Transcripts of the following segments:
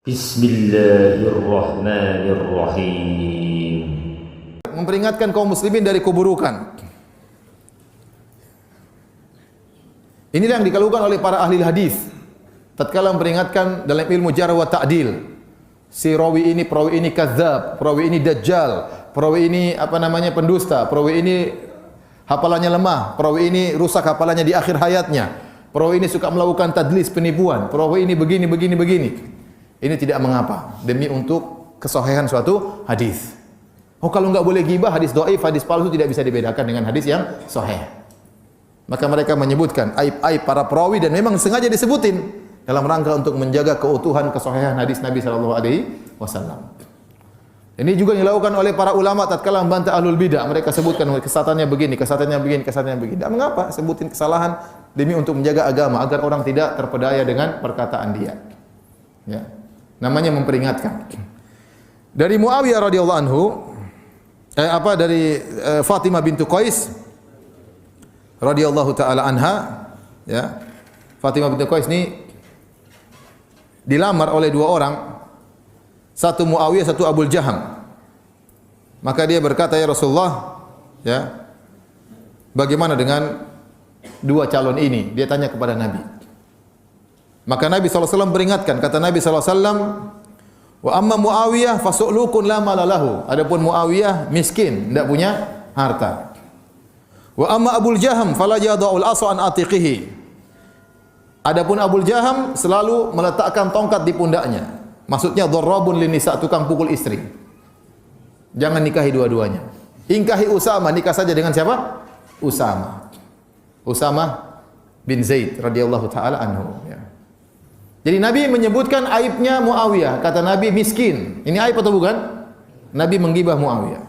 Bismillahirrahmanirrahim. Memperingatkan kaum muslimin dari keburukan. Inilah yang dikeluhkan oleh para ahli hadis tatkala memperingatkan dalam ilmu jarh wa ta'dil. Si rawi ini kadzab, perawi ini dajjal, perawi ini pendusta, perawi ini hafalannya lemah, perawi ini rusak hafalannya di akhir hayatnya, perawi ini suka melakukan tadlis, penipuan, perawi ini begini. Ini tidak mengapa, demi untuk kesahihan suatu hadis. Oh, kalau enggak boleh ghibah, hadis dhaif, hadis palsu tidak bisa dibedakan dengan hadis yang sahih. Maka mereka menyebutkan aib-aib para perawi dan memang sengaja disebutin dalam rangka untuk menjaga keutuhan kesahihan hadis Nabi sallallahu alaihi wasallam. Ini juga dilakukan oleh para ulama tatkala membantah ahlul bidah. Mereka sebutkan kesatannya begini. Tidak mengapa sebutin kesalahan demi untuk menjaga agama agar orang tidak terpedaya dengan perkataan dia. Ya. Namanya memperingatkan. Dari Muawiyah radhiyallahu anhu, dari Fatimah bintu Qais radhiyallahu taala anha, ya. Fatimah bintu Qais ini dilamar oleh dua orang, satu Muawiyah, satu Abu Jaham. Maka dia berkata, "Ya Rasulullah, ya, bagaimana dengan dua calon ini?" Dia tanya kepada Nabi. Maka Nabi SAW peringatkan, kata Nabi SAW, "Wa amma Muawiyah fasu'lukun la malalahu." Adapun Muawiyah miskin, tidak punya harta. "Wa amma Abu Jaham fala yada'ul asa an atiqihi." Adapun Abu Jaham selalu meletakkan tongkat di pundaknya. Maksudnya dharrabun linisa, tukang pukul istri. Jangan nikahi dua-duanya. Ingkahi Usama, nikah saja dengan siapa? Usama bin Zaid radhiyallahu taala anhu, ya. Jadi Nabi menyebutkan aibnya Muawiyah. Kata Nabi miskin. Ini aib atau bukan? Nabi menggibah Muawiyah.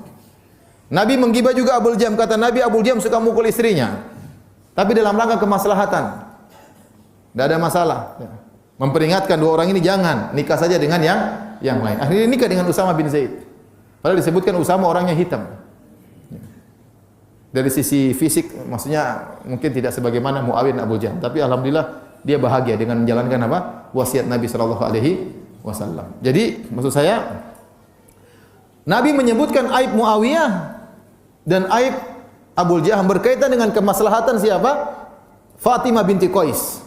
Nabi menggibah juga Abu Jam. Kata Nabi, Abu Jam suka mukul istrinya. Tapi dalam rangka kemaslahatan. Tidak ada masalah. Memperingatkan dua orang ini jangan nikah saja dengan yang lain. Akhirnya nikah dengan Usama bin Zaid. Padahal disebutkan Usama orangnya hitam. Dari sisi fisik maksudnya mungkin tidak sebagaimana Muawiyah dan Abu Jam. Tapi alhamdulillah dia bahagia dengan menjalankan wasiat Nabi sallallahu alaihi wasallam. Jadi maksud saya Nabi menyebutkan aib Muawiyah dan aib Abu Jaham berkaitan dengan kemaslahatan siapa? Fatimah binti Qais.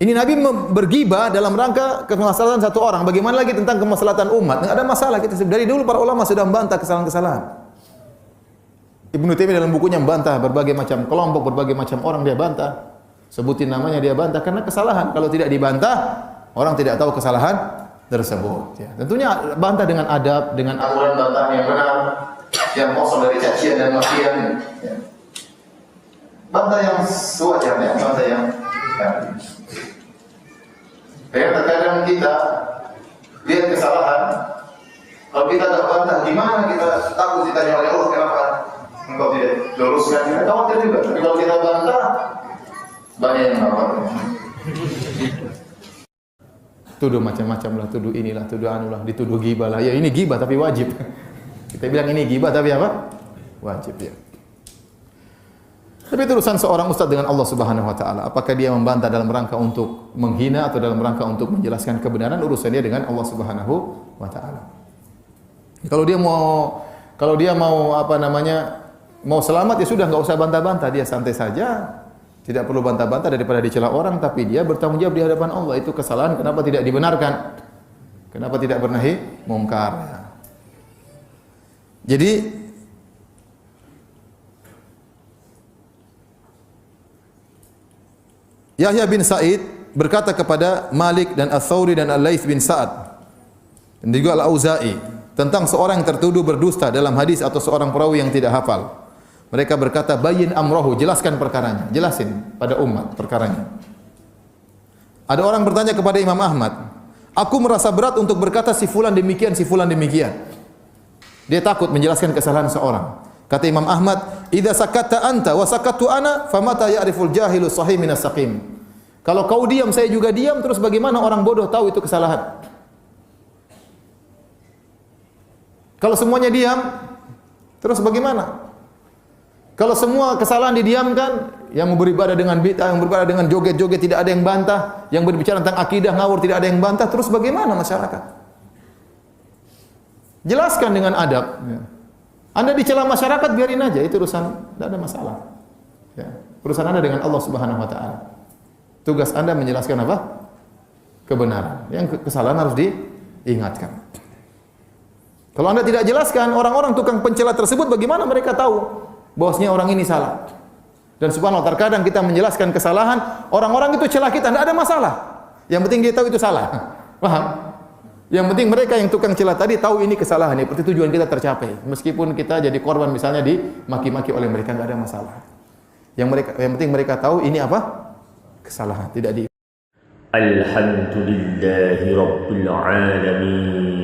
Ini Nabi bergibah dalam rangka kemaslahatan satu orang. Bagaimana lagi tentang kemaslahatan umat? Enggak ada masalah, kita dari dulu para ulama sudah membantah kesalahan-kesalahan. Ibnu Taimiyah dalam bukunya membantah berbagai macam kelompok, berbagai macam orang dia bantah. Sebutin namanya dia bantah karena kesalahan. Kalau tidak dibantah, orang tidak tahu kesalahan tersebut. Ya. Tentunya bantah dengan adab, dengan aturan bantah yang benar, yang kosong dari cacian dan makian. Ya. Bantah yang sewajarnya, bantah yang terkadang kita lihat kesalahan, kalau kita tak bantah, gimana kita takut ditanya oleh Allah kenapa engkau tidak luruskan? Kita khawatir juga. Tapi kalau kita bantah, banyak yang ngapa. Tuduh macam-macam lah, tuduh inilah, tuduh anulah, dituduh ghibah lah. Ya ini ghibah tapi wajib. Kita bilang ini ghibah tapi apa? Wajib ya. Tapi itu urusan seorang ustaz dengan Allah Subhanahu wa taala. Apakah dia membantah dalam rangka untuk menghina atau dalam rangka untuk menjelaskan kebenaran, urusan dia dengan Allah Subhanahu wa taala. Kalau dia mau mau selamat ya sudah, enggak usah bantah-bantah, dia santai saja. Tidak perlu bantah-bantah daripada dicela orang, tapi dia bertanggung jawab di hadapan Allah. Itu kesalahan, kenapa tidak dibenarkan? Kenapa tidak bernahi mungkar? Jadi Yahya bin Sa'id berkata kepada Malik dan Ats-Tsauri dan Al-Laits bin Sa'ad dan juga Al-Auza'i tentang seorang yang tertuduh berdusta dalam hadis atau seorang perawi yang tidak hafal. Mereka berkata, "Bayyin amrahu," jelaskan perkaranya, jelasin pada umat perkaranya. Ada orang bertanya kepada Imam Ahmad, "Aku merasa berat untuk berkata si fulan demikian, si fulan demikian." Dia takut menjelaskan kesalahan seorang. Kata Imam Ahmad, "Idza sakatta anta wa sakattu ana, famata ya'riful jahilu sahih minas saqim." Kalau kau diam, saya juga diam, terus bagaimana orang bodoh tahu itu kesalahan? Kalau semuanya diam, terus bagaimana? Kalau semua kesalahan didiamkan, Yang beribadah dengan bid'ah, yang beribadah dengan joget-joget tidak ada yang bantah, yang berbicara tentang akidah ngawur tidak ada yang bantah, terus bagaimana masyarakat? Jelaskan dengan adab. Anda dicela masyarakat biarin aja, itu urusan, tidak ada masalah. Ya. Urusan Anda dengan Allah Subhanahu wa taala. Tugas Anda menjelaskan apa? Kebenaran. Yang kesalahan harus diingatkan. Kalau Anda tidak jelaskan, orang-orang tukang pencela tersebut bagaimana mereka tahu bahwasanya orang ini salah? Dan subhanallah, terkadang kita menjelaskan kesalahan, orang-orang itu celah kita, tidak ada masalah. Yang penting dia tahu itu salah. Paham? Yang penting mereka yang tukang celah tadi tahu ini kesalahan, berarti tujuan kita tercapai. Meskipun kita jadi korban misalnya dimaki-maki oleh mereka, tidak ada masalah. Yang penting mereka tahu ini apa? Kesalahan, tidak di. Alhamdulillahi Rabbil Alamin.